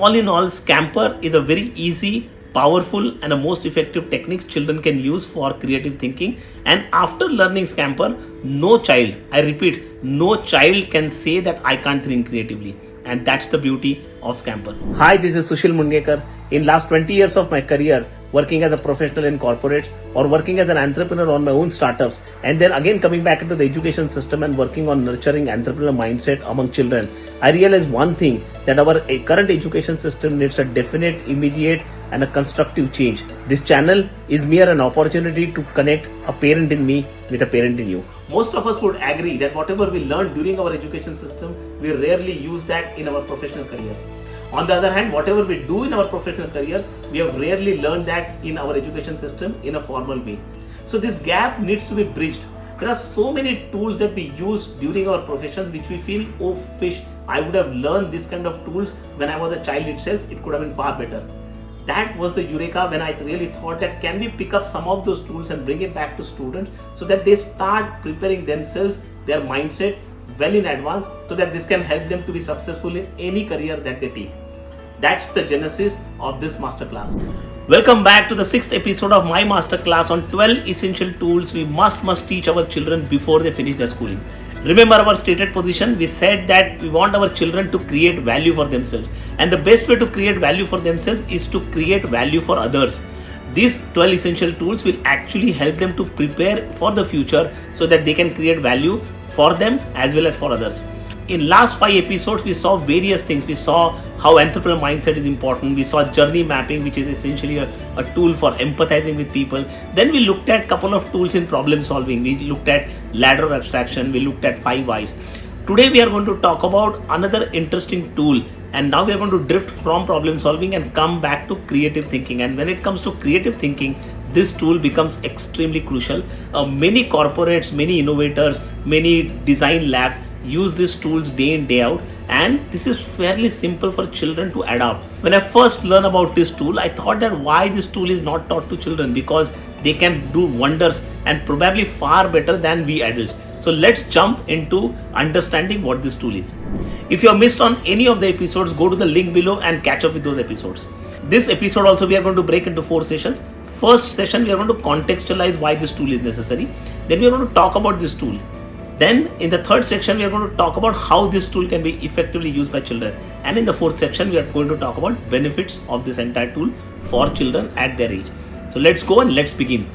all in all, Scamper is a very easy, powerful and a most effective techniques children can use for creative thinking. And after learning Scamper, no child, I repeat, no child can say that I can't think creatively. And that's the beauty of Scamper. Hi, this is Sushil Mungekar. In last 20 years of my career, working as a professional in corporates or working as an entrepreneur on my own startups, and then again coming back into the education system and working on nurturing entrepreneurial mindset among children, I realized one thing, that our current education system needs a definite, immediate and a constructive change. This channel is mere an opportunity to connect a parent in me with a parent in you. Most of us would agree that whatever we learned during our education system, we rarely use that in our professional careers. On the other hand, whatever we do in our professional careers, we have rarely learned that in our education system in a formal way. So this gap needs to be bridged. There are so many tools that we use during our professions which we feel, oh fish, I would have learned this kind of tools when I was a child itself, it could have been far better. That was the eureka when I really thought that can we pick up some of those tools and bring it back to students so that they start preparing themselves, their mindset well in advance, so that this can help them to be successful in any career that they take. That's the genesis of this masterclass. Welcome back to the 6th episode of my masterclass on 12 essential tools we must teach our children before they finish their schooling. Remember our stated position, we said that we want our children to create value for themselves, and the best way to create value for themselves is to create value for others. These 12 essential tools will actually help them to prepare for the future so that they can create value for them as well as for others. In last 5 episodes, we saw various things. We saw how entrepreneurial mindset is important. We saw journey mapping, which is essentially a tool for empathizing with people. Then we looked at a couple of tools in problem solving. We looked at ladder of abstraction. We looked at 5 whys. Today we are going to talk about another interesting tool, and now we are going to drift from problem solving and come back to creative thinking. And when it comes to creative thinking, this tool becomes extremely crucial. Many corporates, many innovators, many design labs use these tools day in, day out, and this is fairly simple for children to adopt. When I first learned about this tool, I thought that why this tool is not taught to children, because they can do wonders and probably far better than we adults. So let's jump into understanding what this tool is. If you have missed on any of the episodes, go to the link below and catch up with those episodes. This episode also we are going to break into 4 sessions. First session, we are going to contextualize why this tool is necessary. Then we are going to talk about this tool. Then in the 3rd section, we are going to talk about how this tool can be effectively used by children. And in the 4th section, we are going to talk about benefits of this entire tool for children at their age. So let's go and let's begin.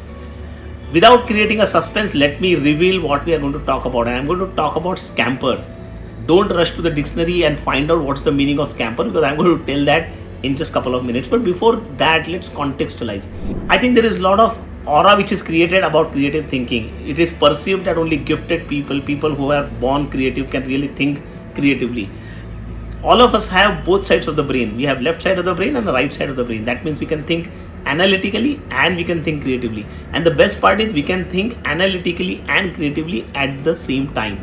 Without creating a suspense, let me reveal what we are going to talk about. And I'm going to talk about Scamper. Don't rush to the dictionary and find out what's the meaning of Scamper, because I'm going to tell that in just a couple of minutes. But before that, let's contextualize. I think there is a lot of aura which is created about creative thinking. It is perceived that only gifted people who are born creative can really think creatively. All of us have both sides of the brain. We have left side of the brain and the right side of the brain. That means we can think analytically and we can think creatively. And the best part is we can think analytically and creatively at the same time.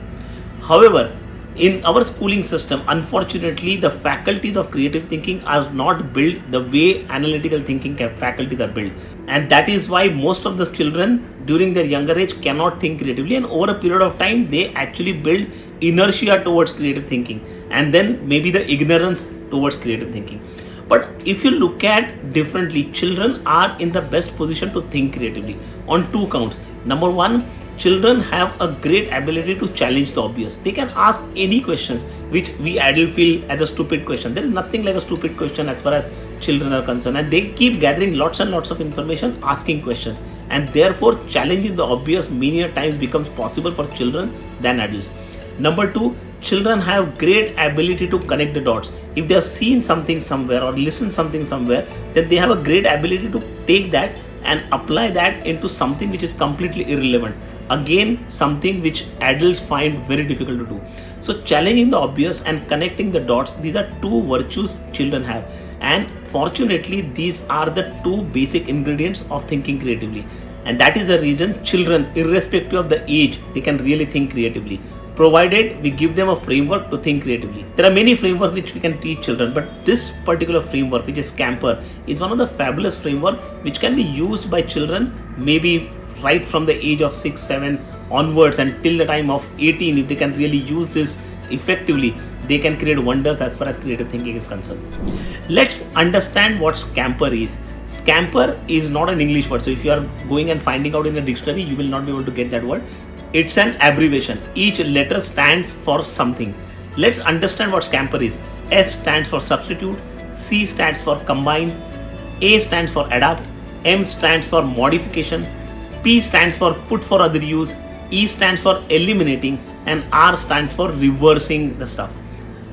However, in our schooling system, unfortunately, the faculties of creative thinking are not built the way analytical thinking faculties are built. And that is why most of the children during their younger age cannot think creatively, and over a period of time, they actually build inertia towards creative thinking, and then maybe the ignorance towards creative thinking. But if you look at differently, children are in the best position to think creatively on 2 counts. Number 1, children have a great ability to challenge the obvious. They can ask any questions which we adults feel as a stupid question. There is nothing like a stupid question as far as children are concerned, and they keep gathering lots and lots of information, asking questions, and therefore challenging the obvious many times becomes possible for children than adults. Number 2, children have great ability to connect the dots. If they have seen something somewhere or listened something somewhere, then they have a great ability to take that and apply that into something which is completely irrelevant. Again, something which adults find very difficult to do. So challenging the obvious and connecting the dots, these are 2 virtues children have. And fortunately, these are the 2 basic ingredients of thinking creatively. And that is the reason children, irrespective of the age, they can really think creatively, provided we give them a framework to think creatively. There are many frameworks which we can teach children, but this particular framework, which is Scamper, is one of the fabulous framework which can be used by children maybe right from the age of 6, 7 onwards and till the time of 18. If they can really use this effectively, they can create wonders as far as creative thinking is concerned. Let's understand what Scamper is. Scamper is not an English word, so if you are going and finding out in the dictionary, you will not be able to get that word. It's an abbreviation. Each letter stands for something. Let's understand what Scamper is. S stands for substitute, C stands for combine, A stands for adapt, M stands for modification, P stands for put for other use, E stands for eliminating, and R stands for reversing the stuff.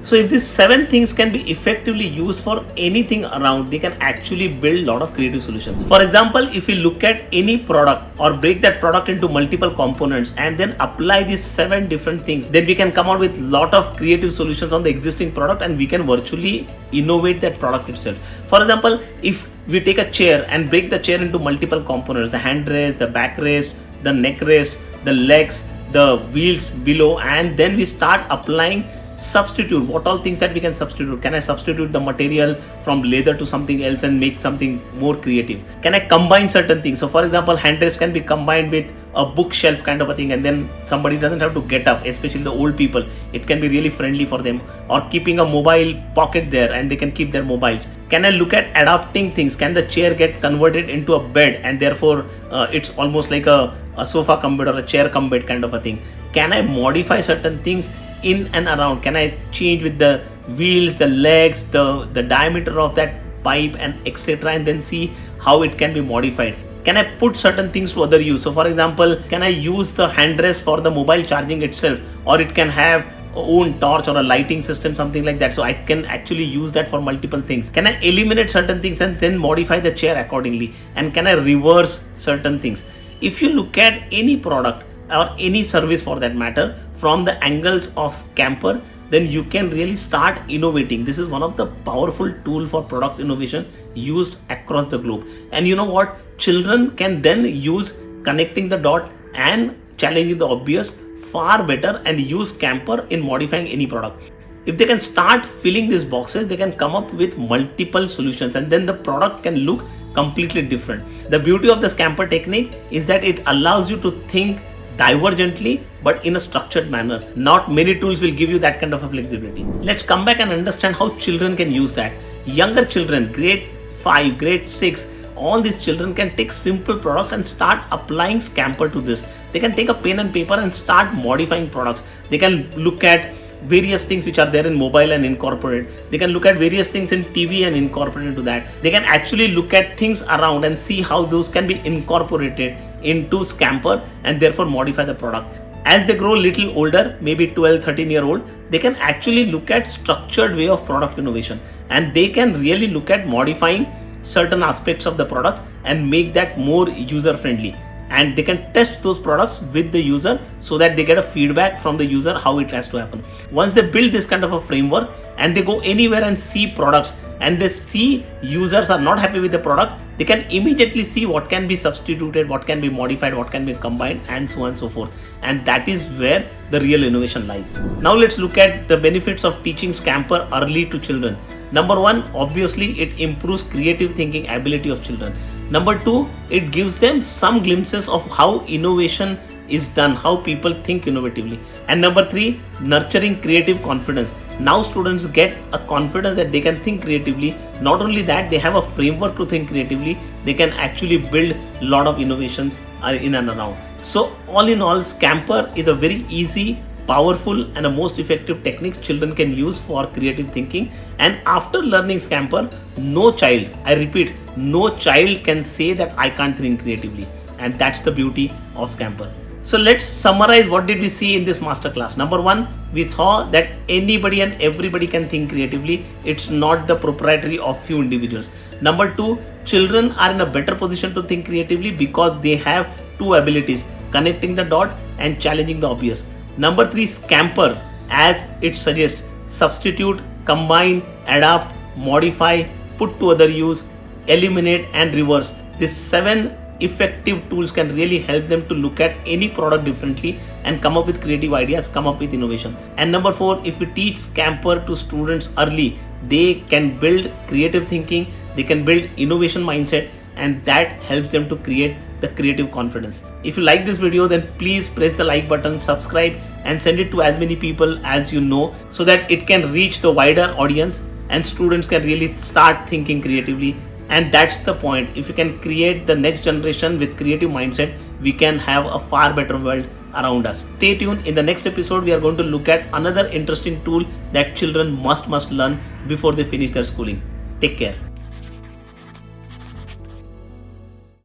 So if these 7 things can be effectively used for anything around, they can actually build a lot of creative solutions. For example, if we look at any product or break that product into multiple components and then apply these 7 different things, then we can come out with a lot of creative solutions on the existing product and we can virtually innovate that product itself. For example, if we take a chair and break the chair into multiple components, the handrest, the backrest, the neck rest, the legs, the wheels below, and then we start applying substitute. What all things that we can substitute? Can I substitute the material from leather to something else and make something more creative? Can I combine certain things? So for example, handrest can be combined with a bookshelf kind of a thing, and then somebody doesn't have to get up, especially the old people. It can be really friendly for them. Or keeping a mobile pocket there and they can keep their mobiles. Can I look at adapting things? Can the chair get converted into a bed and therefore it's almost like a sofa cum bed or a chair cum bed kind of a thing? Can I modify certain things in and around? Can I change with the wheels, the legs, the diameter of that pipe and etc., and then see how it can be modified? Can I put certain things to other use? So for example, can I use the handrest for the mobile charging itself, or it can have own torch or a lighting system, something like that, so I can actually use that for multiple things? Can I eliminate certain things and then modify the chair accordingly? And can I reverse certain things? If you look at any product or any service for that matter from the angles of Scamper, then you can really start innovating. This is one of the powerful tool for product innovation used across the globe. And you know what? Children can then use connecting the dot and challenging the obvious far better and use Scamper in modifying any product. If they can start filling these boxes, they can come up with multiple solutions and then the product can look completely different. The beauty of the Scamper technique is that it allows you to think divergently but in a structured manner. Not many tools will give you that kind of a flexibility. Let's come back and understand how children can use that. Younger children, grade 5, grade 6, all these children can take simple products and start applying Scamper to this. They can take a pen and paper and start modifying products. They can look at various things which are there in mobile and incorporate. They can look at various things in TV and incorporate into that. They can actually look at things around and see how those can be incorporated into Scamper and therefore modify the product. As they grow a little older, maybe 12, 13-year-old, they can actually look at structured way of product innovation and they can really look at modifying certain aspects of the product and make that more user friendly. And they can test those products with the user so that they get a feedback from the user how it has to happen. Once they build this kind of a framework and they go anywhere and see products and they see users are not happy with the product, they can immediately see what can be substituted, what can be modified, what can be combined, and so on and so forth. And that is where the real innovation lies. Now let's look at the benefits of teaching Scamper early to children. Number 1, obviously it improves creative thinking ability of children. Number 2, it gives them some glimpses of how innovation is done, how people think innovatively. And number 3, nurturing creative confidence. Now students get a confidence that they can think creatively. Not only that, they have a framework to think creatively. They can actually build a lot of innovations in and around. So all in all, Scamper is a very easy, powerful and a most effective techniques children can use for creative thinking. And after learning Scamper, no child, I repeat, no child can say that I can't think creatively. And that's the beauty of Scamper. So let's summarize what did we see in this masterclass. Number 1, we saw that anybody and everybody can think creatively. It's not the proprietary of few individuals. Number 2, children are in a better position to think creatively because they have 2 abilities: connecting the dot and challenging the obvious. Number 3, Scamper, as it suggests, substitute, combine, adapt, modify, put to other use, eliminate and reverse. These 7 effective tools can really help them to look at any product differently and come up with creative ideas, come up with innovation. And number 4, if we teach Scamper to students early, they can build creative thinking, they can build innovation mindset, and that helps them to create the creative confidence. If you like this video, then please press the like button, subscribe, and send it to as many people as you know, so that it can reach the wider audience and students can really start thinking creatively. And that's the point. If you can create the next generation with creative mindset, we can have a far better world around us. Stay tuned. In the next episode, we are going to look at another interesting tool that children must learn before they finish their schooling. Take care.